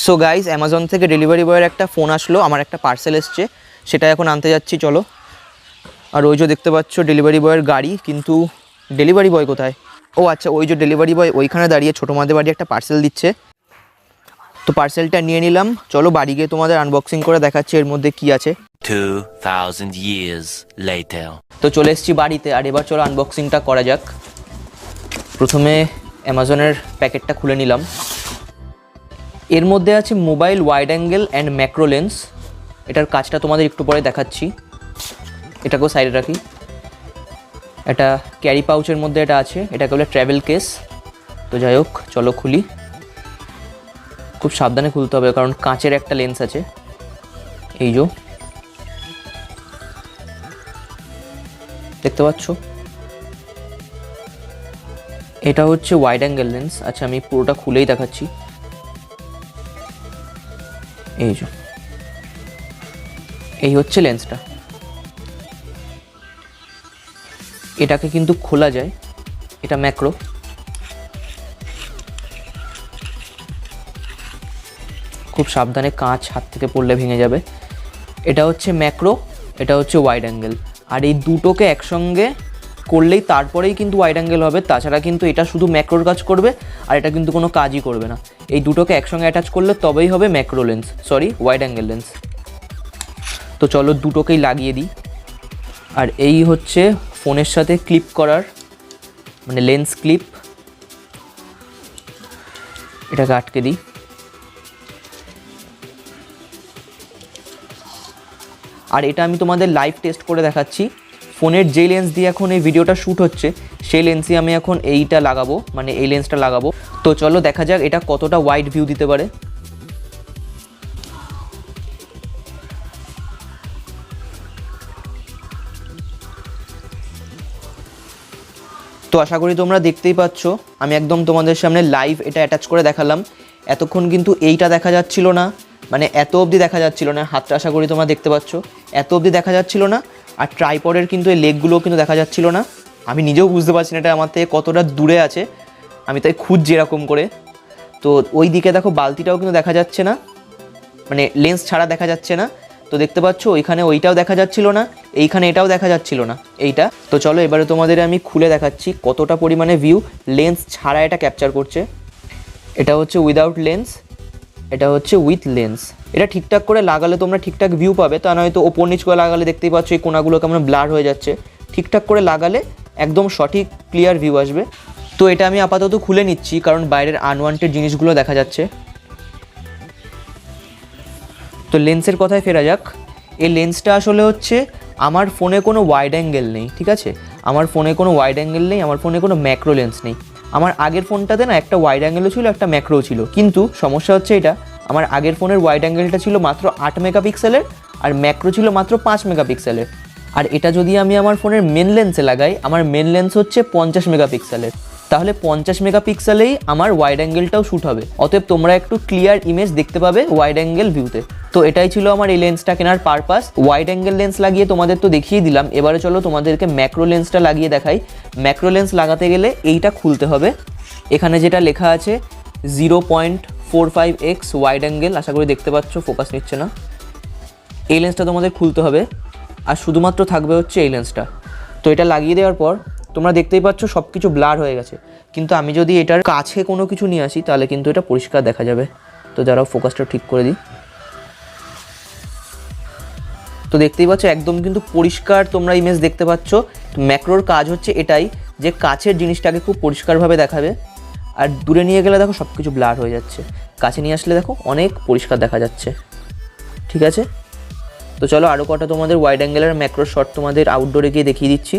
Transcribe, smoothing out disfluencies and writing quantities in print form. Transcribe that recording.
So guys Amazon থেকে delivery বয়ের একটা ফোন আসলো, আমার একটা পার্সেল এসছে, সেটা এখন আনতে যাচ্ছি। চলো। আর ওই যে দেখতে পাচ্ছ ডেলিভারি বয়ের গাড়ি, কিন্তু ডেলিভারি বয় কোথায়? ও আচ্ছা, ওই যে ডেলিভারি বয় ওইখানে দাঁড়িয়ে ছোটো মাদের বাড়ি একটা পার্সেল দিচ্ছে। তো পার্সেলটা নিয়ে নিলাম, চলো বাড়ি গিয়ে তোমাদের আনবক্সিং করে দেখাচ্ছি এর মধ্যে কি আছে। 2000 years later. তো চলে এসেছি বাড়িতে, আর এবার চলো আনবক্সিংটা করা যাক। প্রথমে অ্যামাজনের প্যাকেটটা খুলে নিলাম। এর মধ্যে আছে mobile wide angle and macro lens. এটার কাজটা তোমাদের একটু পরে দেখাচ্ছি। এটাকেও সাইডে রাখি। এটা ক্যারি পাউচের মধ্যে এটা আছে, এটাকে বলে ট্র্যাভেল কেস। তো যাই হোক, চলো খুলি। খুব সাবধানে খুলতে হবে, কারণ কাঁচের একটা লেন্স আছে। এই যে দেখতে পাচ্ছ, এটা হচ্ছে ওয়াইড অ্যাঙ্গেল লেন্স। আচ্ছা, আমি পুরোটা খুলেই দেখাচ্ছি। এই যে এই হচ্ছে লেন্সটা। এটাকে কিন্তু খোলা যায়, এটা ম্যাক্রো। খুব সাবধানে, কাঁচ হাত থেকে পড়লে ভেঙে যাবে। এটা হচ্ছে ম্যাক্রো, এটা হচ্ছে ওয়াইড অ্যাঙ্গেল। আর এই দুটোকে একসঙ্গে করলেই তারপরেই কিন্তু ওয়াইড অ্যাঙ্গেল হবে, তাছাড়া কিন্তু এটা শুধু ম্যাক্রোর কাজ করবে আর এটা কিন্তু কোনো কাজই করবে না। এই দুটোকে একসঙ্গে অ্যাটাচ করলে তবেই হবে macro lens, sorry wide angle lens. তো চলো দুটোকেই লাগিয়ে দিই। আর এই হচ্ছে ফোনের সাথে ক্লিপ করার, মানে লেন্স ক্লিপ। এটাকে আটকে দিই। আর এটা আমি তোমাদের লাইভ টেস্ট করে দেখাচ্ছি। ফোনের যে লেন্স দিয়ে এখন এই ভিডিওটা শ্যুট হচ্ছে সেই লেন্সই আমি এখন এইটা লাগাবো, মানে এই লেন্সটা লাগাবো। তো চলো দেখা যাক এটা কতটা ওয়াইড ভিউ দিতে পারে। তো আশা করি তোমরা দেখতেই পাচ্ছ, আমি একদম তোমাদের সামনে লাইভ এটা অ্যাটাচ করে দেখালাম। এতক্ষণ কিন্তু এইটা দেখা যাচ্ছিল না, মানে এত অবধি দেখা যাচ্ছিল না। হাতটা আশা করি তোমরা দেখতে পাচ্ছ, এত অবধি দেখা যাচ্ছিল না। আর ট্রাইপডের কিন্তু এই লেগগুলোও কিন্তু দেখা যাচ্ছিল না। আমি নিজেও বুঝতে পারছি না এটা আমার থেকে কতটা দূরে আছে, আমি তাই খুঁজছি এরকম করে। তো ওই দিকে দেখো বালতিটাও কিন্তু দেখা যাচ্ছে না, মানে লেন্স ছাড়া দেখা যাচ্ছে না। তো দেখতে পাচ্ছ ওইখানে ওইটাও দেখা যাচ্ছিল না, এইখানে এটাও দেখা যাচ্ছিল না এইটা। তো চলো এবারে তোমাদের আমি খুলে দেখাচ্ছি কতটা পরিমাণে ভিউ লেন্স ছাড়া এটা ক্যাপচার করছে। এটা হচ্ছে উইদাউট লেন্স, এটা হচ্ছে উইথ লেন্স। এটা ঠিকঠাক করে লাগালে তোমরা ঠিকঠাক ভিউ পাবে, তা নয়তো ওপর নিচ করে লাগালে দেখতেই পাচ্ছ এই কোনাগুলো কেমন ব্লার হয়ে যাচ্ছে। ঠিকঠাক করে লাগালে একদম সঠিক ক্লিয়ার ভিউ আসবে। তো এটা আমি আপাতত খুলে নিচ্ছি, কারণ বাইরের আনওয়ান্টেড জিনিসগুলো দেখা যাচ্ছে। তো লেন্সের কথায় ফেরা যাক। এই লেন্সটা আসলে হচ্ছে, আমার ফোনে কোনো ওয়াইড অ্যাঙ্গেল নেই, ঠিক আছে? আমার ফোনে কোনো ওয়াইড অ্যাঙ্গেল নেই, আমার ফোনে কোনো ম্যাক্রো লেন্স নেই। আমার আগের ফোনটাতে না একটা ওয়াইড অ্যাঙ্গেলও ছিল, একটা ম্যাক্রোও ছিল, কিন্তু সমস্যা হচ্ছে এটা, আমার আগের ফোনের ওয়াইড অ্যাঙ্গেলটা ছিল মাত্র 8 মেগাপিক্সেলের আর ম্যাক্রো ছিল মাত্র 5 মেগাপিক্সেলের। আর এটা যদি আমি আমার ফোনের মেন লেন্সে লাগাই, আমার মেন লেন্স হচ্ছে 50 মেগাপিক্সেলের, তাহলে 50 মেগাপিক্সেলেই আমার ওয়াইড অ্যাঙ্গেলটাও শ্যুট হবে। অতএব তোমরা একটু ক্লিয়ার ইমেজ দেখতে পাবে ওয়াইড অ্যাঙ্গেল ভিউতে। তো এটাই ছিল আমার এই লেন্সটা কেনার পারপাস। ওয়াইড অ্যাঙ্গেল লেন্স লাগিয়ে তোমাদের তো দেখিয়ে দিলাম, এবারে চলো তোমাদেরকে ম্যাক্রো লেন্সটা লাগিয়ে দেখাই। ম্যাক্রো লেন্স লাগাতে গেলে এইটা খুলতে হবে। এখানে যেটা লেখা আছে 0.45x ওয়াইড অ্যাঙ্গেল, আশা করি দেখতে পাচ্ছ, ফোকাস নিচ্ছে না। এই লেন্সটা তোমাদের খুলতে হবে, আর শুধুমাত্র থাকবে হচ্ছে এই লেন্সটা। তো এটা লাগিয়ে দেওয়ার পর তোমরা দেখতেই পাচ্ছ সব কিছু ব্লার হয়ে গেছে, কিন্তু আমি যদি এটার কাছে কোনো কিছু নিয়ে আসি তাহলে কিন্তু এটা পরিষ্কার দেখা যাবে। তো যারা ফোকাসটা ঠিক করে দিই। তো দেখতেই পাচ্ছ একদম কিন্তু পরিষ্কার তোমরা ইমেজ দেখতে পাচ্ছ। তো ম্যাক্রোর কাজ হচ্ছে এটাই, যে কাছের জিনিসটাকে খুব পরিষ্কারভাবে দেখাবে, আর দূরে নিয়ে গেলে দেখো সব কিছু ব্লার হয়ে যাচ্ছে, কাছে নিয়ে আসলে দেখো অনেক পরিষ্কার দেখা যাচ্ছে, ঠিক আছে? তো চলো আরও কটা তোমাদের ওয়াইড অ্যাঙ্গেলের ম্যাক্রো শট তোমাদের আউটডোরে গিয়ে দেখিয়ে দিচ্ছি।